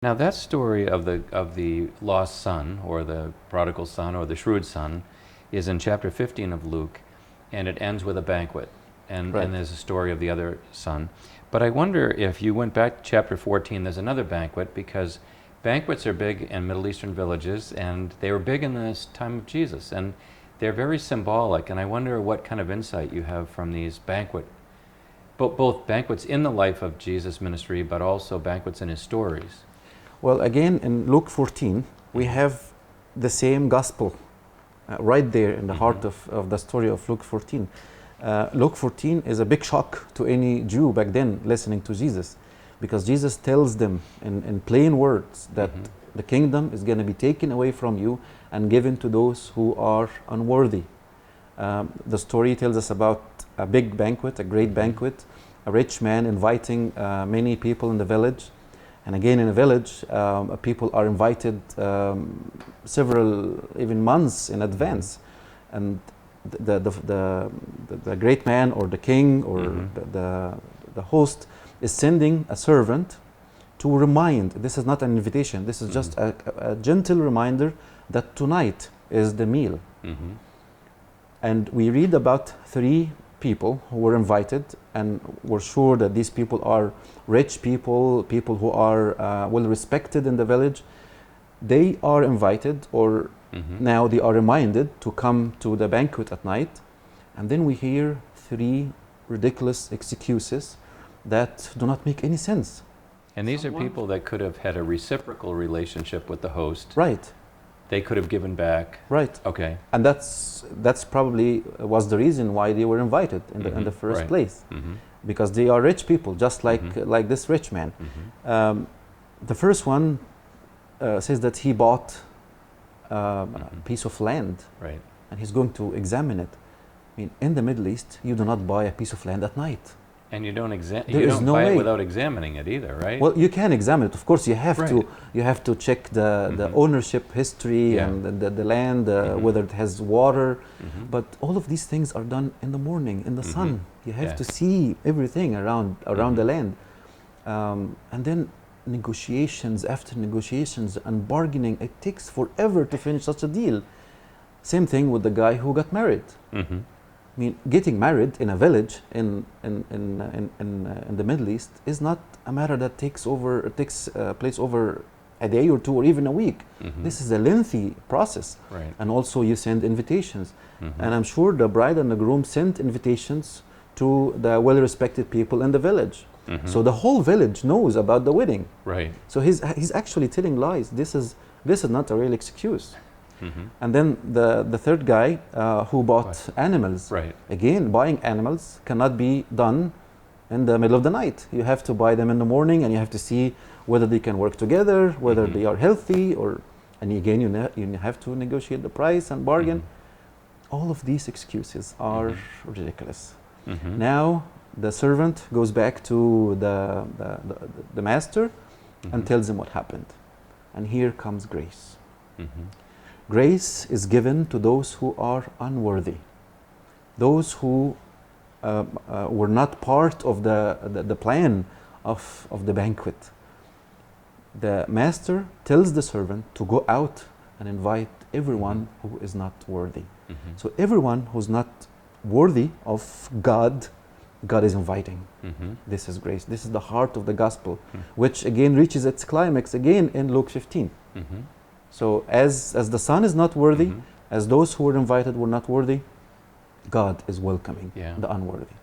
Now that story of the lost son, or the prodigal son, or the shrewd son, is in chapter 15 of Luke, and it ends with a banquet, and Right. and there's a story of the other son. But I wonder if you went back to chapter 14, there's another banquet, because banquets are big in Middle Eastern villages, and they were big in the time of Jesus, and they're very symbolic. And I wonder what kind of insight you have from these both banquets in the life of Jesus' ministry, but also banquets in his stories. Well, again, in Luke 14, we have the same gospel right there in the heart of the story of Luke 14. Luke 14 is a big shock to any Jew back then listening to Jesus, because Jesus tells them in plain words that the kingdom is going to be taken away from you and given to those who are unworthy. The story tells us about a big banquet, a great banquet, a rich man inviting many people in the village. And again, in a village, people are invited several, even months in advance. And the great man or the king or the host is sending a servant to remind. This is not an invitation. This is just a gentle reminder that tonight is the meal. And we read about 3 people who were invited, and we're sure that these people are rich people, people who are well respected in the village. They are invited, or now they are reminded to come to the banquet at night. And then we hear 3 ridiculous excuses that do not make any sense. And these are people that could have had a reciprocal relationship with the host. Right. They could have given back. Right. Okay. And that's probably was the reason why they were invited in the first place, because they are rich people, just like this rich man. The first one says that he bought a piece of land, right, and he's going to examine it. I mean, in the Middle East, you do not buy a piece of land at night. And you don't There is no buy way. it without examining it either, right? Well, you can examine it. Of course, you have Right. to check the ownership history and the land, whether it has water. But all of these things are done in the morning, in the sun. You have to see everything around the land. And then negotiations after negotiations and bargaining. It takes forever to finish such a deal. Same thing with the guy who got married. I mean, getting married in a village in the Middle East is not a matter that takes place over a day or 2 or even a week. This is a lengthy process. Right. And also you send invitations. And I'm sure the bride and the groom sent invitations to the well-respected people in the village. So the whole village knows about the wedding. Right. So he's actually telling lies. This is not a real excuse. And then the third guy who bought animals. Right. Again, buying animals cannot be done in the middle of the night. You have to buy them in the morning, and you have to see whether they can work together, whether they are healthy, and again you have to negotiate the price and bargain. All of these excuses are ridiculous. Now the servant goes back to the master and tells him what happened. And here comes grace. Grace is given to those who are unworthy, those who were not part of the plan of the banquet. The master tells the servant to go out and invite everyone who is not worthy. So everyone who's not worthy of God is inviting. This is grace. This is the heart of the gospel, which again reaches its climax again in Luke 15. So as the son is not worthy, as those who were invited were not worthy, God is welcoming the unworthy.